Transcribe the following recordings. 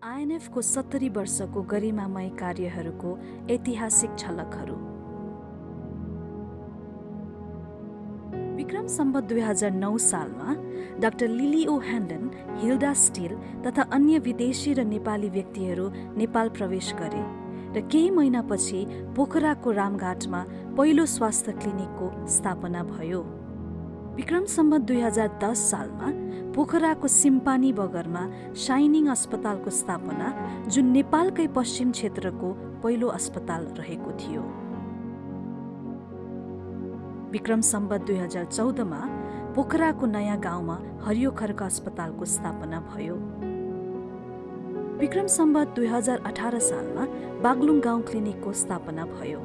आइएनएफको 70 वर्षको गरिमामय कार्यहरूको ऐतिहासिक झलकहरू। विक्रम सम्वत 2009 सालमा डाक्टर लिली ओ ह्यान्डन, हिल्डा स्टिल तथा अन्य विदेशी र नेपाली व्यक्तिहरू नेपाल प्रवेश गरे र केही महिनापछि पोखराको रामघाटमा पहिलो स्वास्थ्य क्लिनिकको स्थापना भयो। विक्रम सम्वत 2010 सालमा पोखराको सिम्पानी बगरमा शाइनिङ अस्पतालको स्थापना, जुन नेपालकै पश्चिम क्षेत्रको पहिलो अस्पताल रहेको थियो। विक्रम सम्वत 2014मा पोखराको नयाँ गाउँमा हरियो खर्क अस्पतालको स्थापना भयो। विक्रम सम्वत 2018 सालमा बागलुङ गाउँ क्लिनिकको स्थापना भयो।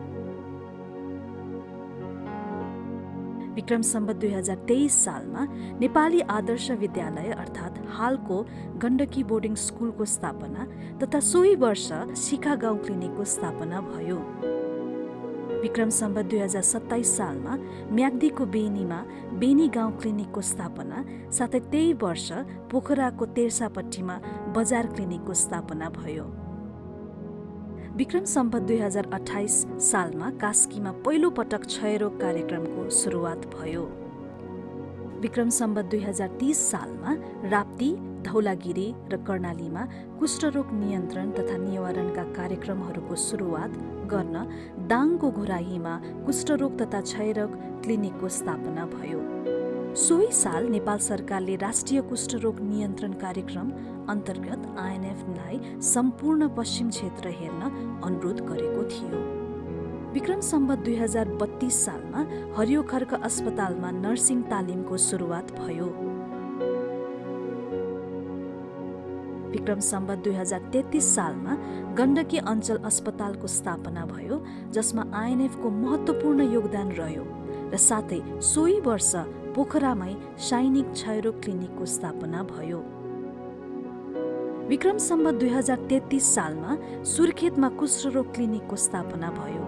विक्रम सम्वत 2023 सालमा नेपाली आदर्श विद्यालय अर्थात् हालको गण्डकी बोर्डिङ स्कुलको स्थापना तथा सोही वर्ष शिखा गाउँ क्लिनिकको स्थापना भयो। विक्रम सम्वत 2027 सालमा म्याग्दीको बेनीमा बेनी गाउँ क्लिनिकको स्थापना साथै त्यही वर्ष पोखराको तेर्सापट्टिमा बजार क्लिनिकको स्थापना भयो। विक्रम सम्वत 2028 सालमा कास्कीमा पहिलो पटक क्षयरोग कार्यक्रमको सुरुवात भयो। विक्रम सम्वत 2030 सालमा राप्ती, धौलागिरी र कर्णालीमा कुष्ठरोग नियन्त्रण तथा निवारणका कार्यक्रमहरूको सुरुवात गर्न दाङको घोराहीमा कुष्ठरोग तथा क्षयरोग क्लिनिकको स्थापना भयो। सोही साल नेपाल सरकारले राष्ट्रिय कुष्ठरोग नियन्त्रण कार्यक्रम अन्तर्गत आइएनएफलाई सम्पूर्ण पश्चिम क्षेत्र हेर्न अनुरोध गरेको थियो। विक्रम सम्वत 2032 सालमा हरियो खर्क अस्पतालमा नर्सिङ तालिमको सुरुवात भयो। विक्रम सम्वत 2033 सालमा गण्डकी अञ्चल अस्पतालको स्थापना भयो, जसमा आइएनएफको महत्त्वपूर्ण योगदान रह्यो र साथै सोही वर्ष पोखरामै शाइनिङ क्षयरोग क्लिनिकको स्थापना भयो। विक्रम सम्वत 2033 सालमा सुर्खेतमा कुष्ठरोग क्लिनिकको स्थापना भयो।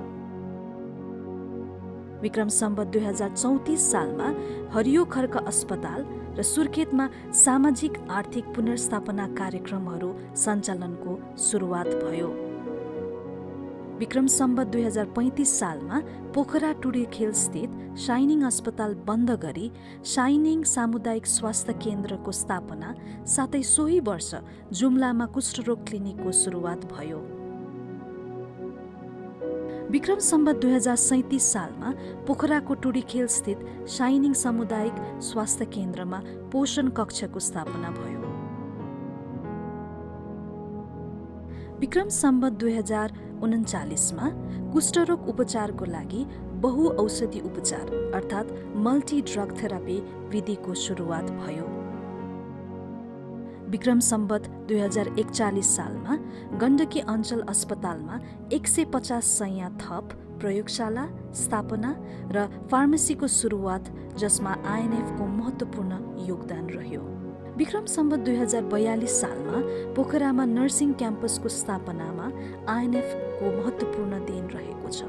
विक्रम सम्वत 2034 सालमा हरियो खर्क अस्पताल र सुर्खेतमा सामाजिक आर्थिक पुनर्स्थापना कार्यक्रमहरू सञ्चालनको सुरुवात भयो। विक्रम सम्वत 2035 सालमा पोखरा टुडेखेल स्थित शाइनिङ अस्पताल बन्द गरी शाइनिङ सामुदायिक स्वास्थ्य केन्द्रको स्थापना साथै सोही वर्ष जुम्लामा कुष्ठरोग क्लिनिकको सुरुवात भयो। विक्रम सम्वत 2037 सालमा पोखराको टुडेखेल स्थित शाइनिङ सामुदायिक स्वास्थ्य केन्द्रमा पोषण कक्षको स्थापना भयो। विक्रम सम्वत 2039मा कुष्ठरोग उपचारको लागि बहुऔषधि उपचार अर्थात् मल्टी ड्रग थेरापी विधिको सुरुवात भयो। विक्रम सम्वत 2041 सालमा गण्डकी अञ्चल अस्पतालमा 150 शय्या थप प्रयोगशाला स्थापना र फार्मेसीको सुरुवात, जसमा आइएनएफको महत्त्वपूर्ण योगदान रह्यो। विक्रम सम्वत 2042 सालमा पोखरामा नर्सिङ क्याम्पसको स्थापनामा आइएनएफको महत्त्वपूर्ण देन रहेको छ।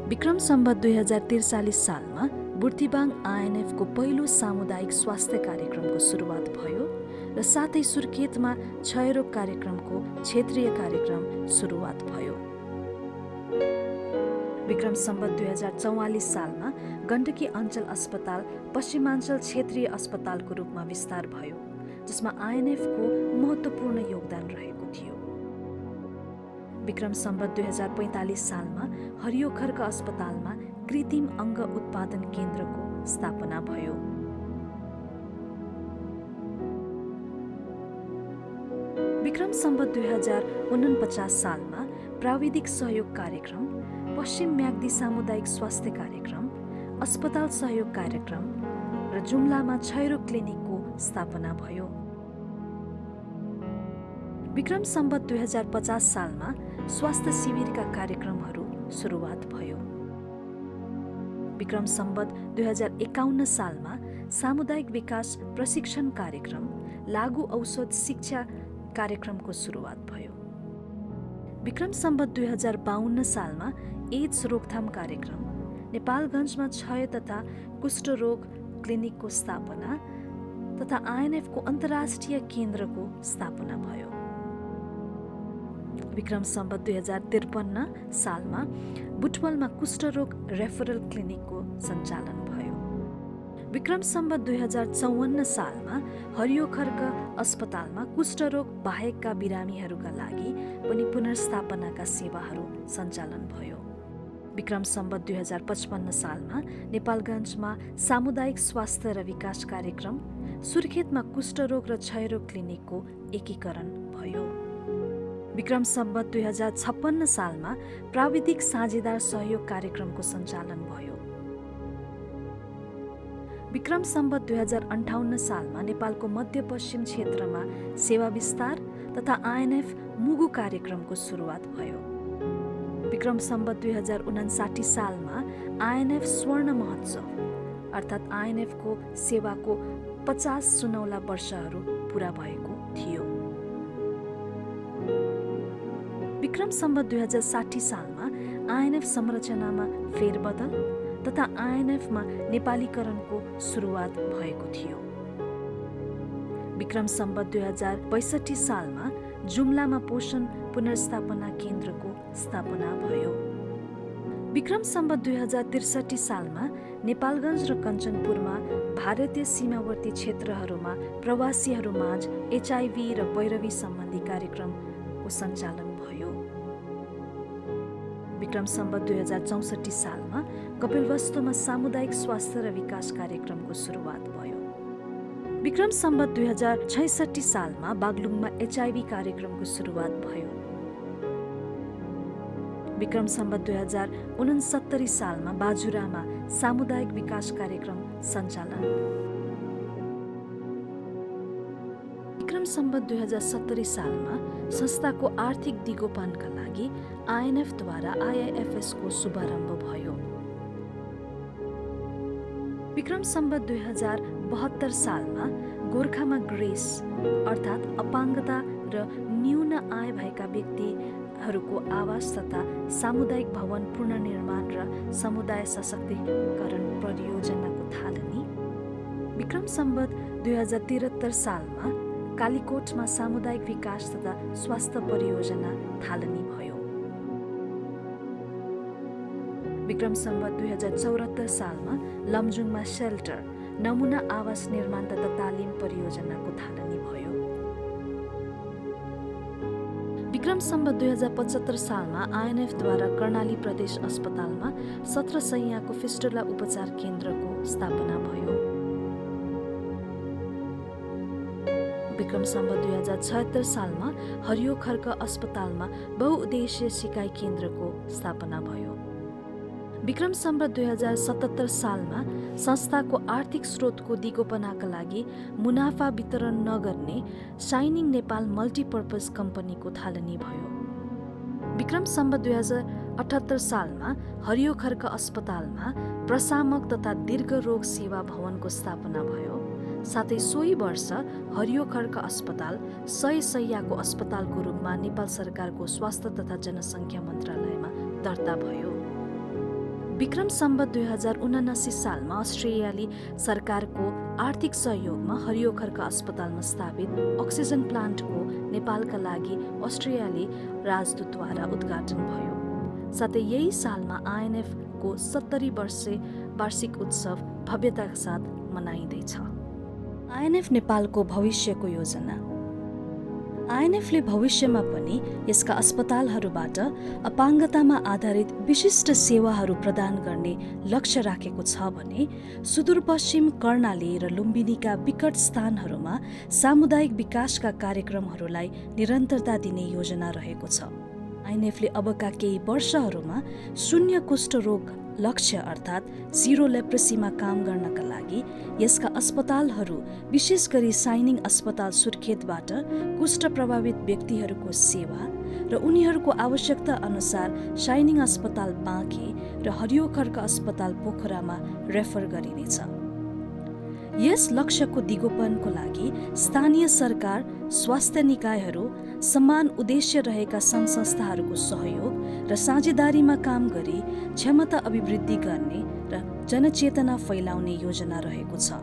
विक्रम सम्वत 2043 सालमा बुर्तिवाङ आइएनएफको पहिलो सामुदायिक स्वास्थ्य कार्यक्रमको सुरुवात भयो र साथै सुर्खेतमा क्षयरोग कार्यक्रमको क्षेत्रीय कार्यक्रम सुरुवात भयो। विक्रम सम्वत 2044 सालमा गण्डकी अञ्चल अस्पताल पश्चिमाञ्चल क्षेत्रीय अस्पतालको रूपमा विस्तार भयो, जसमा आइएनएफको महत्त्वपूर्ण योगदान रहेको थियो। विक्रम सम्वत 2045 सालमा हरियो खर्क अस्पतालमा कृत्रिम अङ्ग उत्पादन केन्द्रको स्थापना भयो। विक्रम सम्वत 2049 सालमा प्राविधिक सहयोग कार्यक्रम, पश्चिम म्याग्दी सामुदायिक स्वास्थ्य कार्यक्रम, अस्पताल सहयोग कार्यक्रम र जुम्लामा क्षयरोग क्लिनिकको स्थापना भयो। विक्रम सम्वत 2050 सालमा स्वास्थ्य शिविरका कार्यक्रमहरू सुरुवात भयो। विक्रम सम्वत 2051 सालमा सामुदायिक विकास प्रशिक्षण कार्यक्रम, लागु औषध शिक्षा कार्यक्रमको सुरुवात भयो। विक्रम सम्वत 2052 सालमा एड्स रोकथाम कार्यक्रम, नेपालगञ्जमा क्षय तथा कुष्ठरोग क्लिनिकको स्थापना तथा आइएनएफको अन्तर्राष्ट्रिय केन्द्रको स्थापना भयो। विक्रम सम्वत 2053 सालमा बुटवलमा कुष्ठरोग रेफरल क्लिनिकको सञ्चालन भयो। विक्रम सम्वत 2054 सालमा हरियो खर्क अस्पतालमा कुष्ठरोग बाहेकका बिरामीहरूका लागि पनि पुनर्स्थापनाका सेवाहरू सञ्चालन भयो। विक्रम सम्वत 2055 सालमा नेपालगञ्जमा सामुदायिक स्वास्थ्य र विकास कार्यक्रम, सुर्खेतमा कुष्ठरोग र क्षयरोग क्लिनिकको एकीकरण भयो। विक्रम सम्वत 2056 सालमा प्राविधिक साझेदार सहयोग कार्यक्रमको सञ्चालन भयो। विक्रम सम्वत 2058 सालमा नेपालको मध्यपश्चिम क्षेत्रमा सेवा विस्तार तथा आइएनएफ मुगु कार्यक्रमको सुरुवात भयो। विक्रम सम्वत 2059 सालमा आइएनएफ स्वर्ण महोत्सव अर्थात् आइएनएफको सेवाको 50 सुनौला वर्षहरू पूरा भएको थियो। विक्रम सम्वत 2060 सालमा आइएनएफ संरचनामा फेरबदल तथा आइएनएफमा नेपालीकरणको सुरुवात भएको थियो। विक्रम सम्वत 2062 सालमा जुम्लामा पोषण पुनर्स्थापना केन्द्रको स्थापना भयो। विक्रम सम्वत 2063 सालमा नेपालगञ्ज र कञ्चनपुरमा भारतीय सीमावर्ती क्षेत्रहरूमा प्रवासीहरूमाझ एचआईभी र वैरवी सम्बन्धी कार्यक्रमको सञ्चालन भयो। विक्रम सम्वत 2064 सालमा कपिलवस्तुमा सामुदायिक स्वास्थ्य र विकास कार्यक्रमको सुरुवात भयो। विक्रम सम्वत 2066 सालमा बागलुङमा एचआईभी कार्यक्रमको सुरुवात भयो। विक्रम सम्वत 2069 सालमा बाजुरामा सामुदायिक विकास कार्यक्रम सञ्चालन। विक्रम सम्वत 2070 सालमा संस्थाको आर्थिक दिगोपनका लागि आइएनएफद्वारा आइआइएफएसको शुभारम्भ भयो। विक्रम सम्वत 2072 सालमा गोर्खामा ग्रेस अर्थात् अपाङ्गता र न्यून आय भएका व्यक्तिहरूको आवास तथा सामुदायिक भवन पुनर्निर्माण र समुदाय सशक्तिकरण परियोजनाको थालनी। विक्रम सम्वत 2073 सालमा कालीकोटमा सामुदायिक विकास तथा स्वास्थ्य परियोजना थालनी भयो। विक्रम सम्वत 2074 सालमा लमजुङमा सेल्टर नमुना आवास निर्माण तथा तालिम परियोजनाको थालनी भयो। विक्रम सम्वत 2075 सालमा आइएनएफद्वारा कर्णाली प्रदेश अस्पतालमा 17 शैय्याको फिस्टुला उपचार केन्द्रको स्थापना भयो। विक्रम सम्वत 2076 सालमा हरियो खर्क अस्पतालमा बहुउद्देश्य सिकाइ केन्द्रको स्थापना भयो। विक्रम सम्वत 2077 सालमा संस्थाको आर्थिक स्रोतको दिगोपनाका लागि मुनाफा वितरण नगर्ने साइनिङ नेपाल मल्टिपर्पज कम्पनीको थालनी भयो। विक्रम सम्वत 2078 सालमा हरियो खर्क अस्पतालमा प्रशामक तथा दीर्घ रोग सेवा भवनको स्थापना भयो। साथै सोही वर्ष हरियो खर्क अस्पताल 100 शैय्याको अस्पतालको रूपमा नेपाल सरकारको स्वास्थ्य तथा जनसङ्ख्या मन्त्रालयमा दर्ता भयो। विक्रम सम्वत 2079 सालमा अस्ट्रेलियाली सरकारको आर्थिक सहयोगमा हरियो खर्क अस्पतालमा स्थापित अक्सिजन प्लान्टको नेपालका लागि अस्ट्रेलियाली राजदूतद्वारा उद्घाटन भयो। साथै यही सालमा आइएनएफको 70 वर्षे वार्षिक उत्सव भव्यताका साथ मनाइँदैछ। आइएनएफ नेपालको भविष्यको योजना। आइएनएफले भविष्यमा पनि यसका अस्पतालहरूबाट अपाङ्गतामा आधारित विशिष्ट सेवाहरू प्रदान गर्ने लक्ष्य राखेको छ भने सुदूरपश्चिम कर्णाली र लुम्बिनीका विकट स्थानहरूमा सामुदायिक विकासका कार्यक्रमहरूलाई निरन्तरता दिने योजना रहेको छ। आइएनएफले अबका केही वर्षहरूमा शून्य कुष्ठरोग लक्ष्य अर्थात् जिरो लेप्रेसीमा काम गर्नका लागि यसका अस्पतालहरू विशेष गरी साइनिङ अस्पताल सुर्खेतबाट कुष्ठ प्रभावित व्यक्तिहरूको सेवा र उनीहरूको आवश्यकता अनुसार साइनिङ अस्पताल बाँके र हरियो खर्क अस्पताल पोखरामा रेफर गरिनेछ। यस लक्ष्यको दिगोपनको लागि स्थानीय सरकार, स्वास्थ्य निकायहरू, समान उद्देश्य रहेका सङ्घ संस्थाहरूको सहयोग र साझेदारीमा काम गरी क्षमता अभिवृद्धि गर्ने र जनचेतना फैलाउने योजना रहेको छ।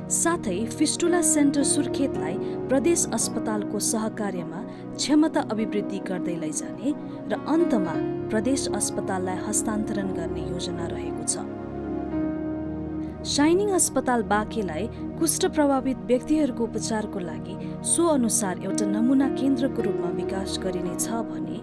साथै फिस्टुला सेन्टर सुर्खेतलाई प्रदेश अस्पतालको सहकार्यमा क्षमता अभिवृद्धि गर्दै लैजाने र अन्तमा प्रदेश अस्पताललाई हस्तान्तरण गर्ने योजना रहेको छ। शाइनिङ अस्पताल बाँकेलाई कुष्ठ प्रभावित व्यक्तिहरूको उपचारको लागि सो अनुसार एउटा नमुना केन्द्रको रूपमा विकास गरिनेछ भने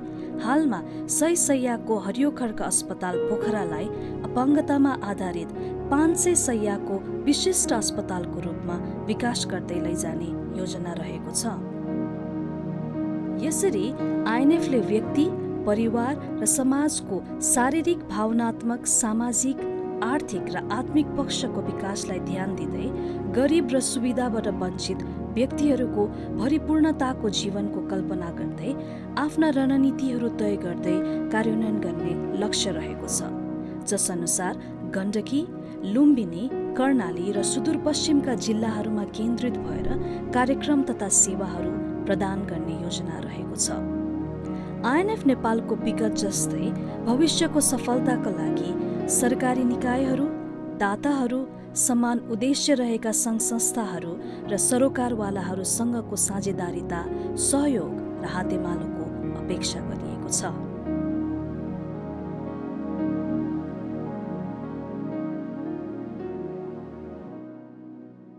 हालमा 100 शय्याको हरियो खड्क अस्पताल पोखरालाई अपाङ्गतामा आधारित 500 शय्याको विशिष्ट अस्पतालको रूपमा विकास गर्दै लैजाने योजना रहेको छ। यसरी आइएनएफले व्यक्ति, परिवार र समाजको शारीरिक, भावनात्मक, सामाजिक, आर्थिक र आत्मिक पक्षको विकासलाई ध्यान दिँदै गरिब र सुविधाबाट वञ्चित व्यक्तिहरूको भरिपूर्णताको जीवनको कल्पना गर्दै आफ्ना रणनीतिहरू तय गर्दै कार्यान्वयन गर्ने लक्ष्य रहेको छ, जसअनुसार गण्डकी, लुम्बिनी, कर्णाली र सुदूरपश्चिमका जिल्लाहरूमा केन्द्रित भएर कार्यक्रम तथा सेवाहरू प्रदान गर्ने योजना रहेको छ। आइएनएफ नेपालको विगत जस्तै भविष्यको सफलताका लागि सरकारी निकायहरू, दाताहरू, समान उद्देश्य रहेका सङ्घ संस्थाहरू र सरोकारवालाहरूसँगको साझेदारिता, सहयोग र हातेमालोको अपेक्षा गरिएको छ।